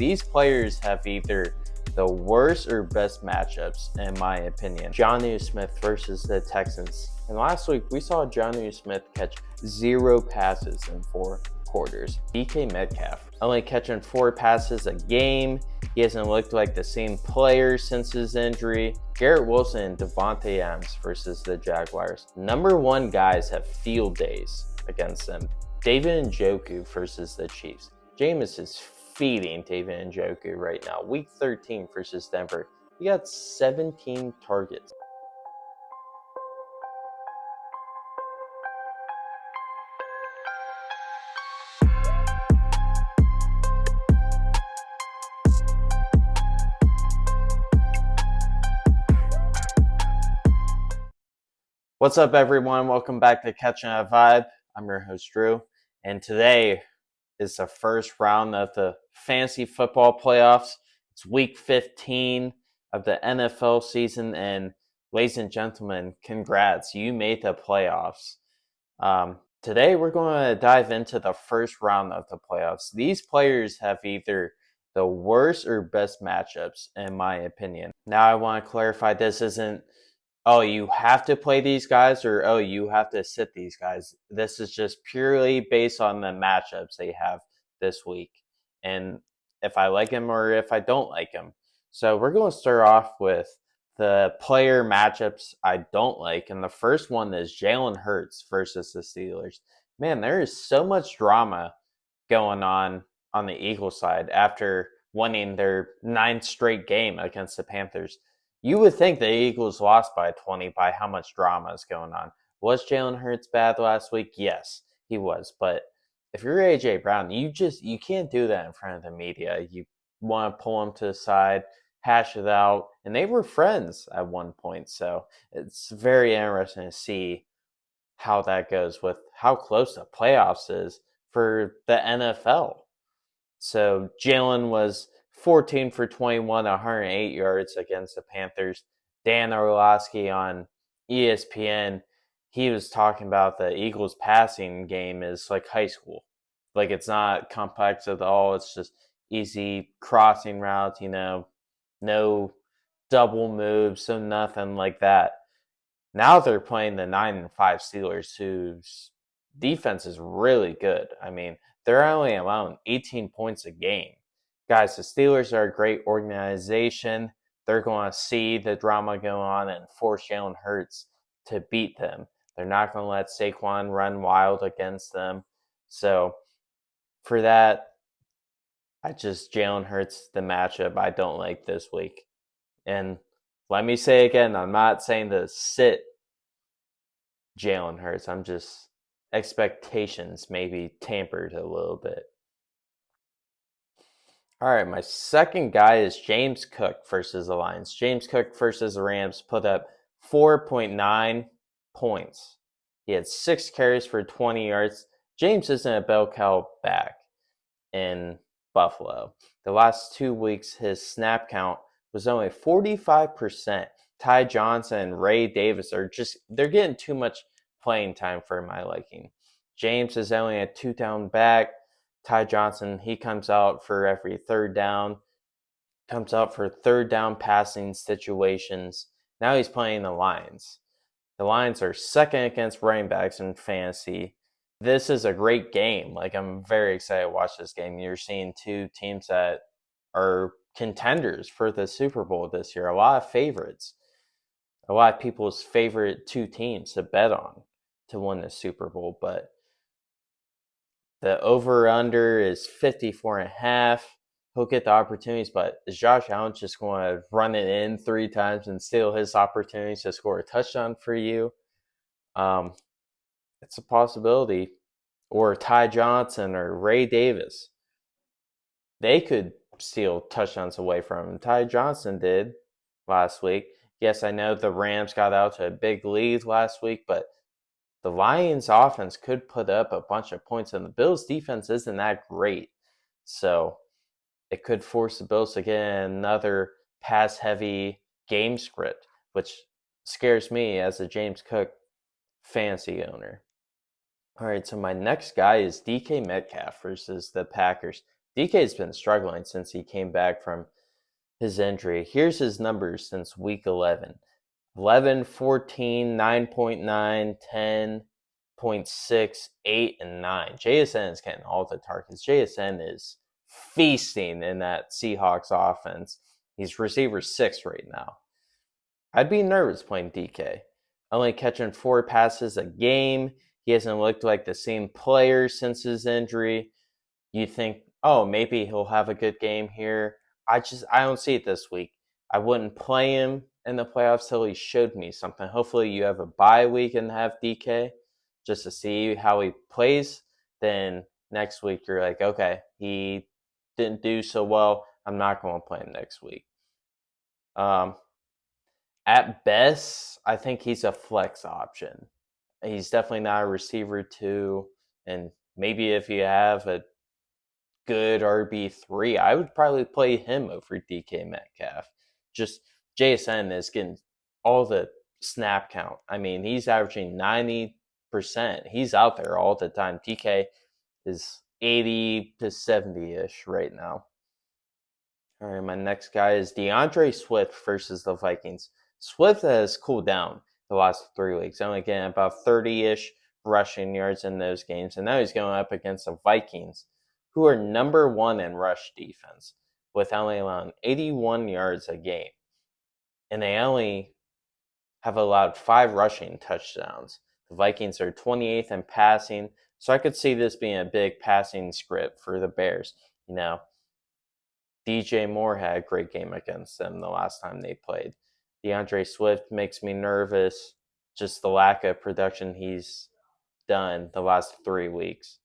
These players have either the worst or best matchups, in my opinion. Jonnu Smith versus the Texans. And last week, we saw Jonnu Smith catch 0 passes in 4 quarters. DK Metcalf only catching 4 passes a game. He hasn't looked like the same player since his injury. Garrett Wilson and Devontae Adams versus the Jaguars. Number 1 guys have field days against them. David Njoku versus the Chiefs. Jameis is feeding David Njoku right now. Week 13 versus Denver. He got 17 targets. What's up, everyone? Welcome back to Catching a Vibe. I'm your host, Drew, and today is the first round of the fantasy football playoffs. It's week 15 of the NFL season, and ladies and gentlemen, congrats. You made the playoffs. Today, we're going to dive into the first round of the playoffs. These players have either the worst or best matchups, in my opinion. Now, I want to clarify, this isn't oh, you have to play these guys, or oh, you have to sit these guys. This is just purely based on the matchups they have this week, and if I like them or if I don't like them. So we're going to start off with the player matchups I don't like, and the first one is Jalen Hurts versus the Steelers. Man, there is so much drama going on the Eagles side after winning their 9th straight game against the Panthers. You would think the Eagles lost by 20 by how much drama is going on. Was Jalen Hurts bad last week? Yes, he was. But if you're A.J. Brown, you can't do that in front of the media. You want to pull him to the side, hash it out. And they were friends at one point. So it's very interesting to see how that goes with how close the playoffs is for the NFL. So Jalen was 14 for 21, 108 yards against the Panthers. Dan Orlovsky on ESPN, he was talking about the Eagles' passing game is like high school. Like, it's not complex at all. It's just easy crossing routes, no double moves, so nothing like that. Now they're playing the 9-5 Steelers, whose defense is really good. I mean, they're only allowing 18 points a game. Guys, the Steelers are a great organization. They're going to see the drama go on and force Jalen Hurts to beat them. They're not going to let Saquon run wild against them. So for that, Jalen Hurts, the matchup I don't like this week. And let me say again, I'm not saying to sit Jalen Hurts. I'm just expectations maybe tampered a little bit. All right, my second guy is James Cook versus the Lions. James Cook versus the Rams put up 4.9 points. He had 6 carries for 20 yards. James isn't a bell cow back in Buffalo. The last 2 weeks, his snap count was only 45%. Ty Johnson and Ray Davis they're getting too much playing time for my liking. James is only a 2-down back. Ty Johnson, he comes out for every 3rd down, comes out for 3rd down passing situations. Now he's playing the Lions. The Lions are second against running backs in fantasy. This is a great game. Like, I'm very excited to watch this game. You're seeing 2 teams that are contenders for the Super Bowl this year. A lot of favorites. A lot of people's favorite 2 teams to bet on to win the Super Bowl, but the over-under is 54.5. He'll get the opportunities, but is Josh Allen just going to run it in 3 times and steal his opportunities to score a touchdown for you? It's a possibility. Or Ty Johnson or Ray Davis. They could steal touchdowns away from him. Ty Johnson did last week. Yes, I know the Rams got out to a big lead last week, but the Lions offense could put up a bunch of points, and the Bills defense isn't that great. So it could force the Bills to get another pass-heavy game script, which scares me as a James Cook fantasy owner. All right, so my next guy is DK Metcalf versus the Packers. DK's been struggling since he came back from his injury. Here's his numbers since week 11. 11, 14, 9.9, 10.6, 8, and 9. JSN is getting all the targets. JSN is feasting in that Seahawks offense. He's receiver 6 right now. I'd be nervous playing DK. Only catching 4 passes a game. He hasn't looked like the same player since his injury. You think, oh, maybe he'll have a good game here. I don't see it this week. I wouldn't play him in the playoffs till he showed me something. Hopefully you have a bye week and have DK just to see how he plays. Then next week you're like, okay, he didn't do so well. I'm not going to play him next week. At best, I think he's a flex option. He's definitely not a receiver 2. And maybe if you have a good RB3, I would probably play him over DK Metcalf. Just JSN is getting all the snap count. I mean, he's averaging 90%. He's out there all the time. DK is 80 to 70 ish right now. All right, my next guy is DeAndre Swift versus the Vikings. Swift has cooled down the last 3 weeks, only getting about 30 ish rushing yards in those games. And now he's going up against the Vikings, who are number 1 in rush defense, with only allowing 81 yards a game. And they only have allowed 5 rushing touchdowns. The Vikings are 28th in passing, so I could see this being a big passing script for the Bears. You know, DJ Moore had a great game against them the last time they played. DeAndre Swift makes me nervous. Just the lack of production he's done the last 3 weeks.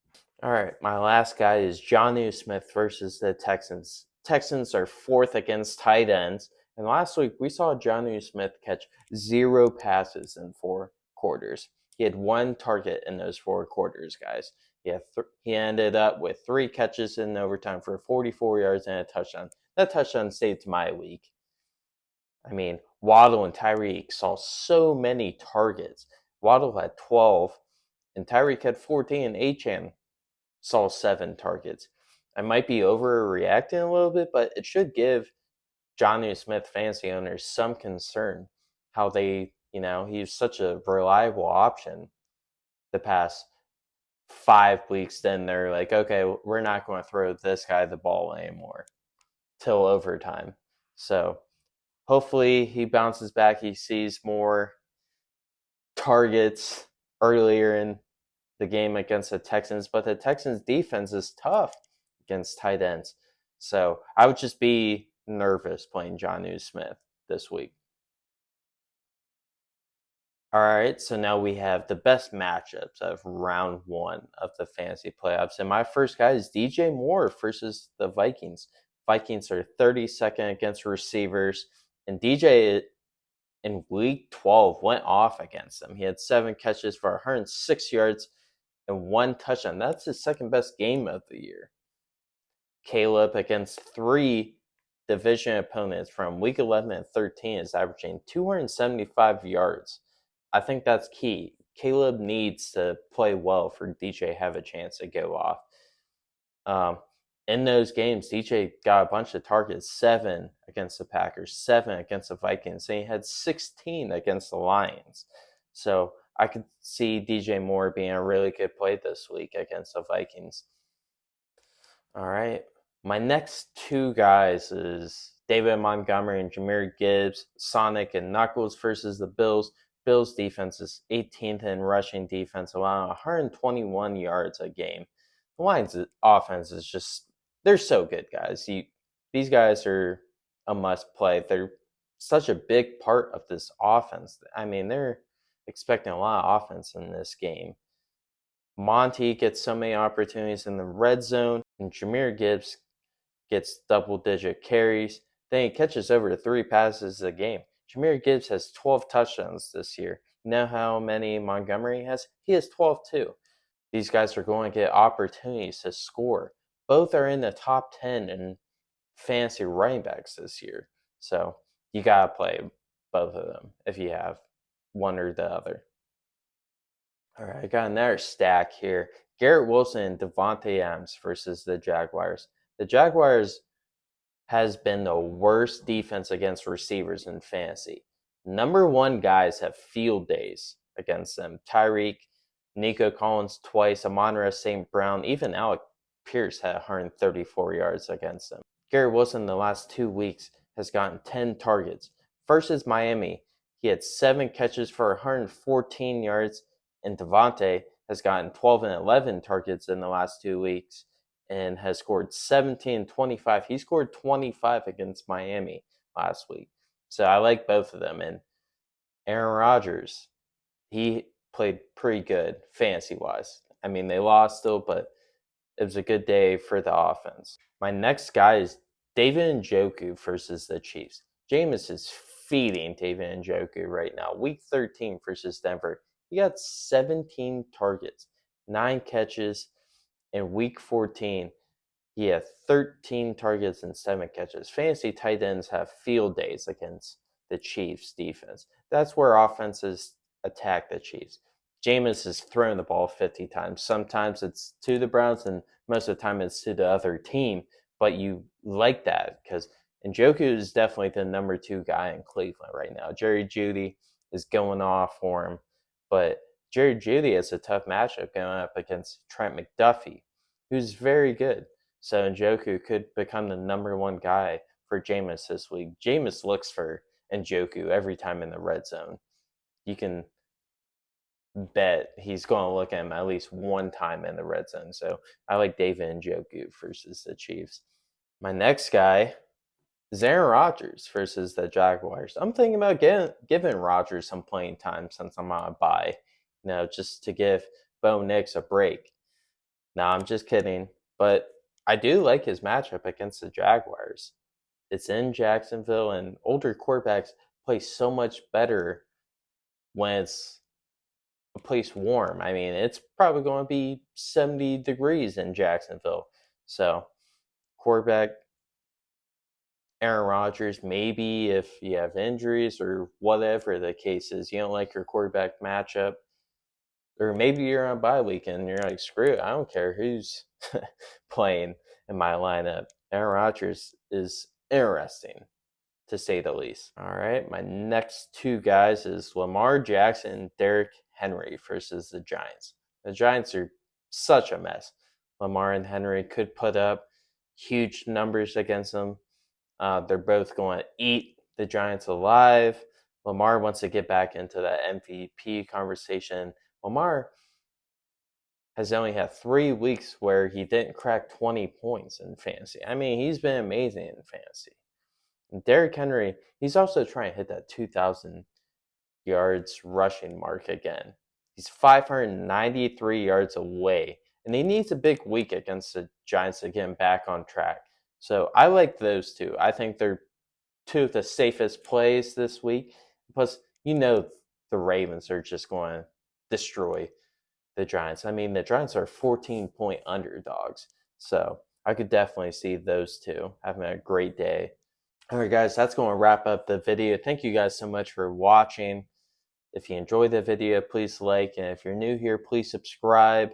All right, my last guy is Jonnu Smith versus the Texans. Texans are 4th against tight ends. And last week we saw Jonnu Smith catch 0 passes in 4 quarters. He had 1 target in those 4 quarters, guys. He ended up with 3 catches in overtime for 44 yards and a touchdown. That touchdown saved my week. I mean, Waddle and Tyreek saw so many targets. Waddle had 12, and Tyreek had 14, and Achane saw 7 targets. I might be overreacting a little bit, but it should give Jonnu Smith fantasy owners some concern how he's such a reliable option the past 5 weeks. Then they're like, okay, we're not going to throw this guy the ball anymore till overtime. So hopefully he bounces back. He sees more targets earlier in the game against the Texans, but the Texans defense is tough against tight ends. So I would just be nervous playing Jonnu Smith this week. All right, so now we have the best matchups of round 1 of the fantasy playoffs. And my first guy is DJ Moore versus the Vikings. Vikings are 32nd against receivers, and DJ in week 12 went off against them. He had 7 catches for 106 yards and 1 touchdown. That's his second best game of the year. Caleb against 3 division opponents from week 11 and 13 is averaging 275 yards. I think that's key. Caleb needs to play well for DJ have a chance to go off. In those games, DJ got a bunch of targets, 7 against the Packers, 7 against the Vikings, and he had 16 against the Lions. So I could see DJ Moore being a really good play this week against the Vikings. All right. My next 2 guys is David Montgomery and Jahmyr Gibbs, Sonic and Knuckles versus the Bills. Bills defense is 18th in rushing defense, allowing 121 yards a game. The Lions' offense is just, they're so good, guys. These guys are a must play. They're such a big part of this offense. I mean, they're expecting a lot of offense in this game. Monty gets so many opportunities in the red zone, and Jahmyr Gibbs gets double-digit carries. Then he catches over 3 passes a game. Jahmyr Gibbs has 12 touchdowns this year. You know how many Montgomery has? He has 12 too. These guys are going to get opportunities to score. Both are in the top 10 in fantasy running backs this year. So you got to play both of them if you have one or the other. All right, I got another stack here. Garrett Wilson and Devontae Adams versus the Jaguars. The Jaguars has been the worst defense against receivers in fantasy. Number one guys have field days against them. Tyreek, Nico Collins twice, Amon-Ra St. Brown, even Alec Pierce had 134 yards against them. Garrett Wilson in the last 2 weeks has gotten 10 targets. Versus Miami, he had 7 catches for 114 yards, and Devontae has gotten 12 and 11 targets in the last 2 weeks and has scored 17 and 25. He scored 25 against Miami last week. So I like both of them. And Aaron Rodgers, he played pretty good fantasy-wise. I mean, they lost still, but it was a good day for the offense. My next guy is David Njoku versus the Chiefs. Jameis is feeding David Njoku right now. Week 13 versus Denver. He got 17 targets, 9 catches. In week 14, he had 13 targets and 7 catches. Fantasy tight ends have field days against the Chiefs defense. That's where offenses attack the Chiefs. Jameis is throwing the ball 50 times. Sometimes it's to the Browns, and most of the time it's to the other team. But you like that because Njoku is definitely the number 2 guy in Cleveland right now. Jerry Jeudy is going off for him. But Jerry Jeudy has a tough matchup going up against Trent McDuffie, who's very good. So Njoku could become the number 1 guy for Jameis this week. Jameis looks for Njoku every time in the red zone. You can bet he's going to look at him at least one time in the red zone. So I like David Njoku versus the Chiefs. My next guy is Aaron Rodgers versus the Jaguars. I'm thinking about giving Rodgers some playing time since I'm on a bye, just to give Bo Nix a break. No, I'm just kidding. But I do like his matchup against the Jaguars. It's in Jacksonville, and older quarterbacks play so much better when it's a place warm. I mean, it's probably going to be 70 degrees in Jacksonville. So, quarterback Aaron Rodgers, maybe if you have injuries or whatever the case is, you don't like your quarterback matchup, or maybe you're on bye week and you're like, screw it, I don't care who's playing in my lineup. Aaron Rodgers is interesting, to say the least. All right, my next 2 guys is Lamar Jackson and Derrick Henry versus the Giants. The Giants are such a mess. Lamar and Henry could put up huge numbers against them. They're both going to eat the Giants alive. Lamar wants to get back into that MVP conversation. Lamar has only had 3 weeks where he didn't crack 20 points in fantasy. I mean, he's been amazing in fantasy. And Derrick Henry, he's also trying to hit that 2,000 yards rushing mark again. He's 593 yards away, and he needs a big week against the Giants to get him back on track. So I like those 2. I think they're 2 of the safest plays this week. Plus, the Ravens are just going to destroy the Giants. I mean, the Giants are 14-point underdogs. So I could definitely see those 2 having a great day. All right, guys, that's going to wrap up the video. Thank you guys so much for watching. If you enjoyed the video, please like. And if you're new here, please subscribe.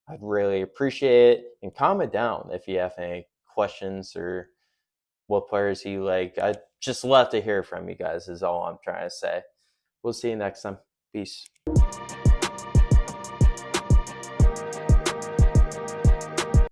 I'd really appreciate it. And comment down if you have any questions or what players you like. I'd just love to hear from you guys is all I'm trying to say. We'll see you next time. Peace.